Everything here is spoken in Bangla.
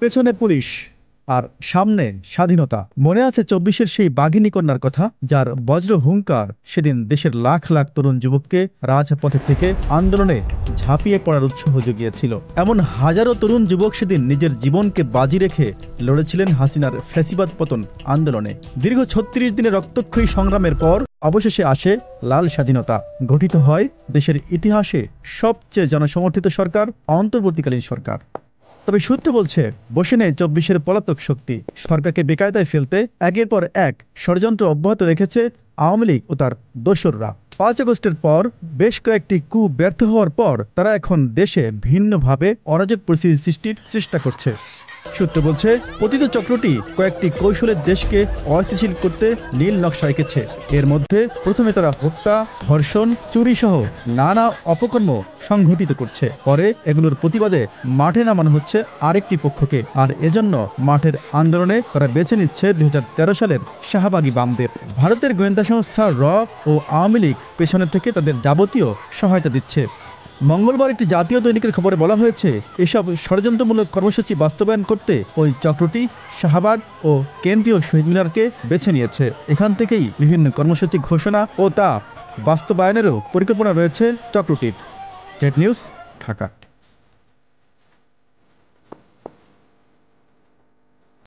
পেছনে পুলিশ আর সামনে স্বাধীনতা। মনে আছে ২৪-এর সেই বাঘিনী কন্যার কথা, যার বজ্র হুঙ্কার সেদিন দেশের লাখ লাখ তরুণ যুবককে রাজপথে থেকে আন্দোলনে ঝাঁপিয়ে পড়ার উৎসাহ জুগিয়েছিল। এমন হাজারো তরুণ যুবক সেদিন নিজের জীবনকে বাজি রেখে লড়েছিলেন হাসিনার ফ্যাসিবাদ পতন আন্দোলনে। দীর্ঘ ৩৬ দিনের রক্তক্ষয়ী সংগ্রামের পর অবশেষে আসে লাল স্বাধীনতা। গঠিত হয় দেশের ইতিহাসে সবচেয়ে জনসমর্থিত সরকার, অন্তর্বর্তীকালীন সরকার। তবে সূত্র বলছে, বসে নেই ২৪-এর পলাতক শক্তি। সরকারকে বেকায়দায় ফেলতে একের পর এক ষড়যন্ত্র অব্যাহত রেখেছে আওয়ামী লীগ ও তার দোসররা। ৫ আগস্টের পর বেশ কয়েকটি কূ ব্যর্থ হওয়ার পর তারা এখন দেশে ভিন্নভাবে অরাজক পরিস্থিতি সৃষ্টির চেষ্টা করছে। সূত্র বলছে, পতিত চক্রটি কয়েকটি কৌশলের দেশকে অস্থিতিশীল করতে নীল নকশা এঁকেছে। এর মধ্যে প্রথমে তারা হত্যা, ধর্ষণ, চুরি সহ নানা অপকর্ম সংঘটিত করছে। পরে এগুলোর প্রতিবাদে মাঠে নামানো হচ্ছে আরেকটি পক্ষকে, আর এজন্য মাঠের আন্দোলনে তারা বেছে নিচ্ছে ২০১৩ সালের শাহবাগী বামদের। ভারতের গোয়েন্দা সংস্থা র ও আওয়ামী লীগ পেছনে থেকে তাদের যাবতীয় সহায়তা দিচ্ছে। মঙ্গলবার একটি জাতীয় দৈনিকের খবরে বলা হয়েছে, এসব ষড়যন্ত্রমূলক কর্মসূচি বাস্তবায়ন করতে ওই চক্রটি শাহবাগ ও কেন্দ্রীয় শহীদ মিনারকে বেছে নিয়েছে। এখান থেকেই বিভিন্ন কর্মসূচি ঘোষণা ও তা বাস্তবায়নেরও পরিকল্পনা রয়েছে চক্রটির। Z news, Dhaka.